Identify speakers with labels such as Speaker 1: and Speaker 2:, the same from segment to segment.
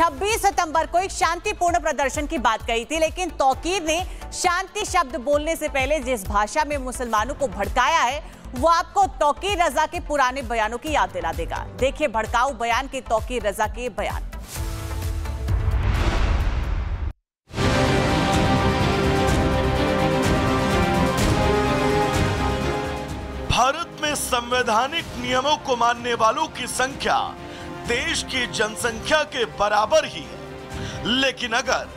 Speaker 1: 26 सितंबर को एक शांतिपूर्ण प्रदर्शन की बात कही थी, लेकिन तौकीर ने शांति शब्द बोलने से पहले जिस भाषा में मुसलमानों को भड़काया है वो आपको तौकीर रजा के पुराने बयानों की याद दिला देगा। देखिए भड़काऊ बयान के तौकीर रजा के बयान।
Speaker 2: भारत में संवैधानिक नियमों को मानने वालों की संख्या देश की जनसंख्या के बराबर ही है, लेकिन अगर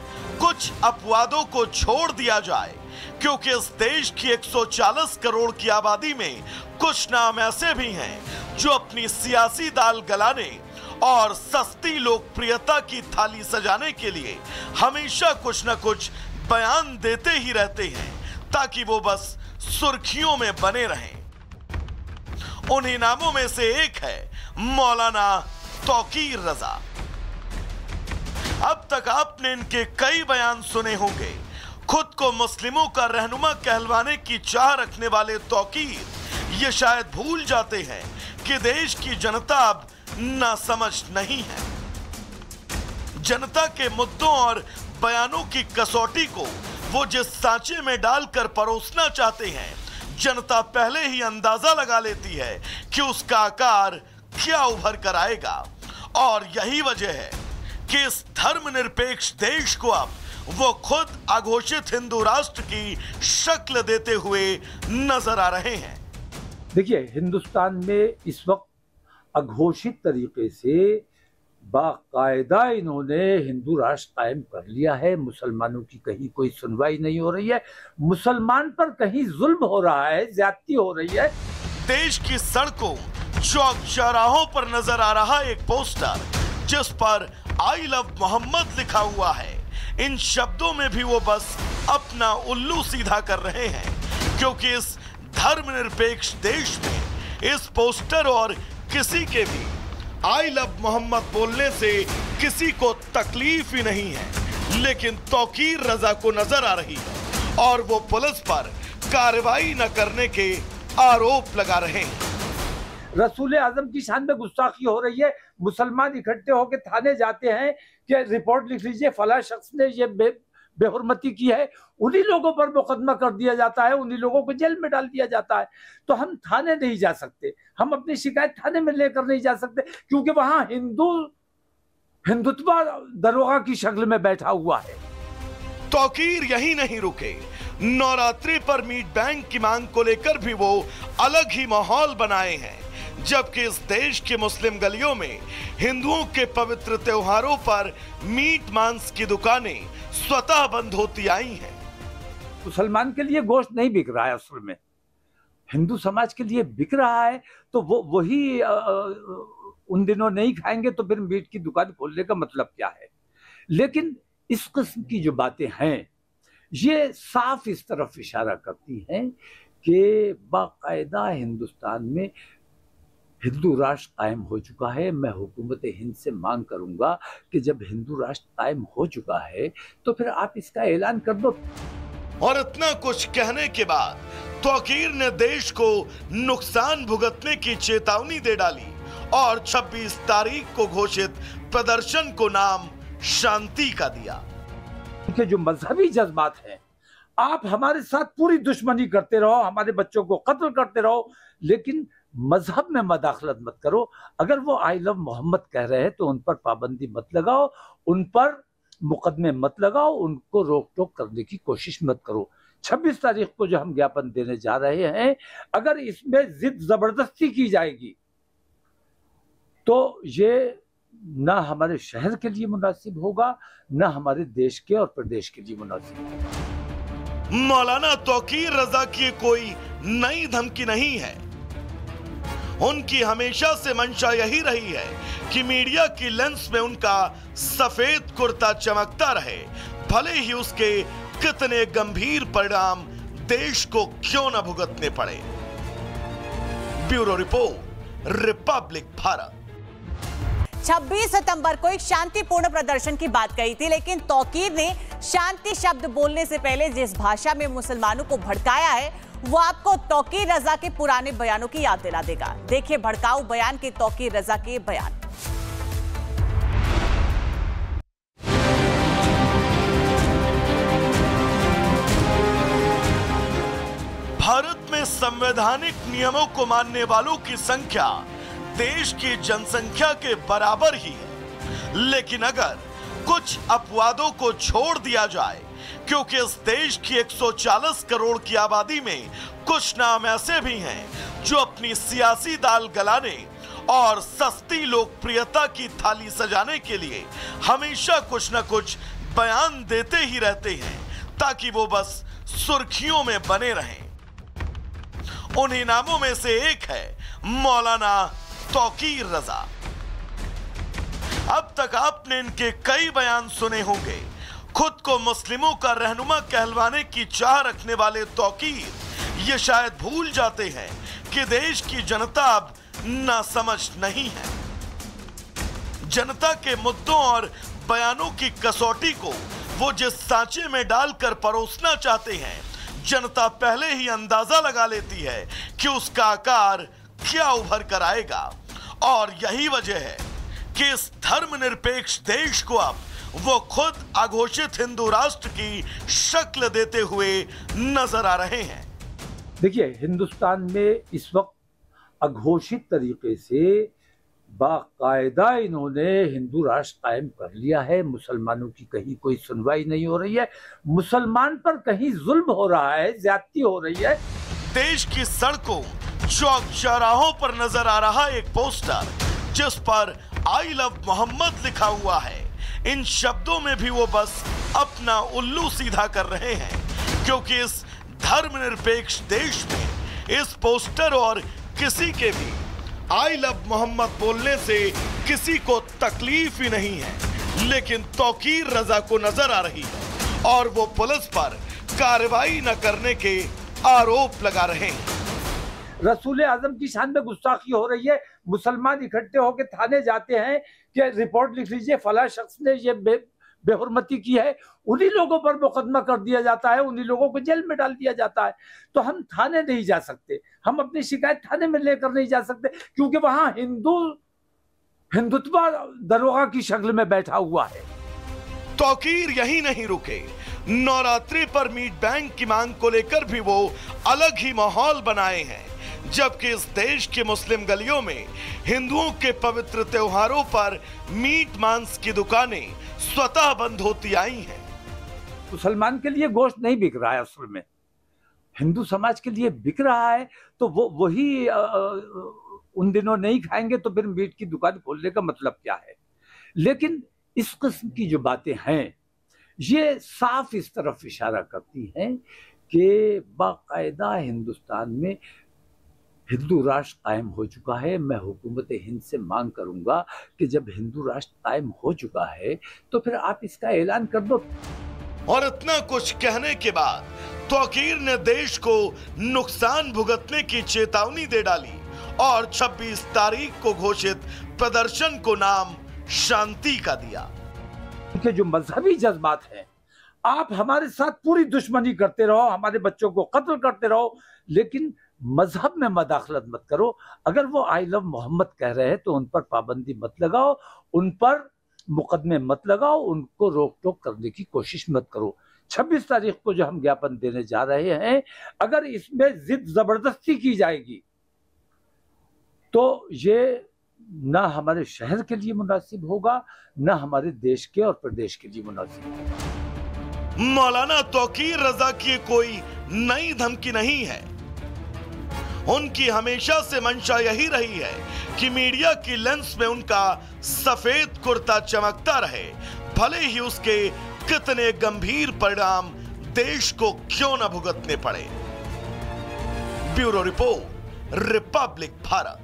Speaker 2: कुछ अपवादों को छोड़ दिया जाए, क्योंकि इस देश की 140 करोड़ की आबादी में कुछ नाम ऐसे भी हैं जो अपनी सियासी दाल गलाने और सस्ती लोकप्रियता की थाली सजाने के लिए हमेशा कुछ न कुछ बयान देते ही रहते हैं ताकि वो बस सुर्खियों में बने रहें। उन्हीं नामों में से एक है मौलाना तौकीर रजा। अब तक आपने इनके कई बयान सुने होंगे। खुद को मुस्लिमों का रहनुमा कहलवाने की चाह रखने वाले तौकीर ये शायद भूल जाते हैं कि देश की जनता अब नासमझ नहीं है। जनता के मुद्दों और बयानों की कसौटी को वो जिस सांचे में डालकर परोसना चाहते हैं, जनता पहले ही अंदाजा लगा लेती है कि उसका आकार क्या उभर कर आएगा। और यही वजह है कि इस धर्मनिरपेक्ष देश को अब वो खुद अघोषित हिंदू राष्ट्र की शक्ल देते हुए नजर आ रहे हैं।
Speaker 3: देखिए, हिंदुस्तान में इस वक्त अघोषित तरीके से बाकायदा इन्होंने हिंदू राष्ट्र कायम कर लिया है। मुसलमानों की कहीं कोई सुनवाई नहीं हो रही है, मुसलमान पर कहीं जुल्म हो रहा है, ज्यादती हो रही है।
Speaker 2: देश की सड़कों, चौक चौराहों पर नजर आ रहा एक पोस्टर जिस पर आई लव मोहम्मद लिखा हुआ है। इन शब्दों में भी वो बस अपना उल्लू सीधा कर रहे हैं, क्योंकि इस धर्मनिरपेक्ष देश में इस पोस्टर और किसी के भी आई लव मोहम्मद बोलने से किसी को तकलीफ ही नहीं है। लेकिन तौकीर रजा को नजर आ रही है और वो पुलिस पर कार्रवाई न करने के आरोप लगा रहे हैं।
Speaker 3: रसूल आजम की शान में गुस्ताखी हो रही है। मुसलमान इकट्ठे होकर थाने जाते हैं कि रिपोर्ट लिख लीजिए, फला शख्स ने ये बेहुरमती की है। उन्हीं लोगों पर मुकदमा कर दिया जाता है, उन्हीं लोगों को जेल में डाल दिया जाता है। तो हम थाने नहीं जा सकते, हम अपनी शिकायत थाने में लेकर नहीं जा सकते, क्योंकि वहां हिंदुत्व दरोगा की शक्ल में बैठा हुआ है।
Speaker 2: तौकीर यही नहीं रुके, नवरात्रि पर मीट बैंक की मांग को लेकर भी वो अलग ही माहौल बनाए हैं। जबकि इस देश के मुस्लिम गलियों में हिंदुओं के पवित्र त्योहारों पर मीट मांस की दुकानें स्वतः बंद होती आई हैं।
Speaker 3: मुसलमान के लिए गोश्त नहीं बिक रहा है, असल में हिंदू समाज के लिए बिक रहा है। तो वो वही उन दिनों नहीं खाएंगे तो फिर मीट की दुकान खोलने का मतलब क्या है। लेकिन इस किस्म की जो बातें हैं ये साफ इस तरफ इशारा करती हैं कि बाकायदा हिंदुस्तान में हिंदू राष्ट्र कायम हो चुका है। मैं हुकूमत हिंद से मांग करूंगा कि जब हिंदू राष्ट्र कायम हो चुका है तो फिर आप इसका ऐलान कर दो।
Speaker 2: और इतना कुछ कहने के बाद तौकीर ने देश को नुकसान भुगतने की चेतावनी दे डाली और 26 तारीख को घोषित प्रदर्शन को नाम शांति का दिया।
Speaker 3: उनके जो मजहबी जज्बात हैं, आप हमारे साथ पूरी दुश्मनी करते रहो, हमारे बच्चों को कत्ल करते रहो, लेकिन मजहब में मदाखलत मत करो। अगर वो आई लव मोहम्मद कह रहे हैं तो उन पर पाबंदी मत लगाओ, उन पर मुकदमे मत लगाओ, उनको रोक टोक करने की कोशिश मत करो। 26 तारीख को जो हम ज्ञापन देने जा रहे हैं, अगर इसमें जिद जबरदस्ती की जाएगी तो ये ना हमारे शहर के लिए मुनासिब होगा, ना हमारे देश के और प्रदेश के लिए मुनासिब होगा।
Speaker 2: मौलाना तौकीर रजा की कोई नई धमकी नहीं है। उनकी हमेशा से मंशा यही रही है कि मीडिया की लेंस में उनका सफेद कुर्ता चमकता रहे, भले ही उसके कितने गंभीर परिणाम देश को क्यों न भुगतने पड़े। Bureau report, Republic Bharat.
Speaker 1: 26 सितंबर को एक शांतिपूर्ण प्रदर्शन की बात कही थी, लेकिन तौकीर ने शांति शब्द बोलने से पहले जिस भाषा में मुसलमानों को भड़काया है वो आपको तौकीर रजा के पुराने बयानों की याद दिला देगा। देखिए भड़काऊ बयान के तौकीर रजा के बयान।
Speaker 2: संवैधानिक नियमों को मानने वालों की संख्या देश की जनसंख्या के बराबर ही है। लेकिन अगर कुछ अपवादों को छोड़ दिया जाए, क्योंकि इस देश की 140 करोड़ की आबादी में कुछ नाम ऐसे भी हैं जो अपनी सियासी दाल गलाने और सस्ती लोकप्रियता की थाली सजाने के लिए हमेशा कुछ न कुछ बयान देते ही रहते हैं, ताकि वो बस सुर्खियों में बने रहें। उन्हीं नामों में से एक है मौलाना तौकीर रजा। अब तक आपने इनके कई बयान सुने होंगे। खुद को मुस्लिमों का रहनुमा कहलवाने की चाह रखने वाले तौकीर ये शायद भूल जाते हैं कि देश की जनता अब नासमझ नहीं है। जनता के मुद्दों और बयानों की कसौटी को वो जिस सांचे में डालकर परोसना चाहते हैं, जनता पहले ही अंदाजा लगा लेती है कि उसका आकार क्या उभर कर आएगा। और यही वजह है कि इस धर्मनिरपेक्ष देश को अब वो खुद अघोषित हिंदू राष्ट्र की शक्ल देते हुए नजर आ रहे हैं।
Speaker 3: देखिए, हिंदुस्तान में इस वक्त अघोषित तरीके से बाकायदा इन्होंने हिंदू राष्ट्र कायम कर लिया है। मुसलमानों की कहीं कोई सुनवाई नहीं हो रही है, मुसलमान पर कहीं जुल्म हो रहा है, ज्यादती हो रही है।
Speaker 2: देश की सड़कों, चौक चौराहों पर नजर आ रहा एक पोस्टर जिस पर आई लव मोहम्मद लिखा हुआ है। इन शब्दों में भी वो बस अपना उल्लू सीधा कर रहे हैं, क्योंकि इस धर्मनिरपेक्ष देश में इस पोस्टर और किसी के भी आई लव मोहम्मद बोलने से किसी को तकलीफ ही नहीं है। लेकिन तौकीर रजा को नजर आ रही है और वो पुलिस पर कार्रवाई न करने के आरोप लगा रहे हैं।
Speaker 3: रसूल आजम की शान में गुस्ताखी हो रही है। मुसलमान इकट्ठे होकर थाने जाते हैं कि रिपोर्ट लिख लीजिए, फला शख्स ने ये बेहुरमती की है, उन्हीं लोगों पर मुकदमा कर दिया जाता है, उन्हीं लोगों को जेल में डाल दिया जाता है। तो हम थाने नहीं जा सकते, हम अपनी शिकायत थाने में लेकर नहीं जा सकते, क्योंकि वहां हिंदुत्व दरोगा की शक्ल में बैठा हुआ है।
Speaker 2: तौकीर यही नहीं रुके, नवरात्रि पर मीट बैंक की मांग को लेकर भी वो अलग ही माहौल बनाए हैं। जबकि इस देश के मुस्लिम गलियों में हिंदुओं के पवित्र त्योहारों पर मीट मांस की दुकानें स्वतः बंद होती आई हैं।
Speaker 3: मुसलमान के लिए गोश्त नहीं बिक रहा है, असल में हिंदू समाज के लिए बिक रहा है। तो वो वही उन दिनों नहीं खाएंगे तो फिर मीट की दुकान खोलने का मतलब क्या है। लेकिन इस किस्म की जो बातें हैं ये साफ इस तरफ इशारा करती हैं कि बाकायदा हिंदुस्तान में हिंदू राष्ट्र कायम हो चुका है। मैं हुकूमत हिंद से मांग करूंगा कि जब हिंदू राष्ट्र कायम हो चुका है तो फिर आप इसका ऐलान कर दो।
Speaker 2: और इतना कुछ कहने के बाद तौकीर ने देश को नुकसान भुगतने की चेतावनी दे डाली और 26 तारीख को घोषित प्रदर्शन को नाम शांति का दिया।
Speaker 3: उनके जो मजहबी जज्बात हैं, आप हमारे साथ पूरी दुश्मनी करते रहो, हमारे बच्चों को कत्ल करते रहो, लेकिन मजहब में मदाखलत मत करो। अगर वो आई लव मोहम्मद कह रहे हैं तो उन पर पाबंदी मत लगाओ, उन पर मुकदमे मत लगाओ, उनको रोक टोक करने की कोशिश मत करो। 26 तारीख को जो हम ज्ञापन देने जा रहे हैं, अगर इसमें जिद जबरदस्ती की जाएगी तो ये ना हमारे शहर के लिए मुनासिब होगा, ना हमारे देश के और प्रदेश के लिए मुनासिब होगा।
Speaker 2: मौलाना तौकीर रजा की कोई नई धमकी नहीं है। उनकी हमेशा से मंशा यही रही है कि मीडिया की लेंस में उनका सफेद कुर्ता चमकता रहे, भले ही उसके कितने गंभीर परिणाम देश को क्यों न भुगतने पड़े। Bureau report, Republic Bharat.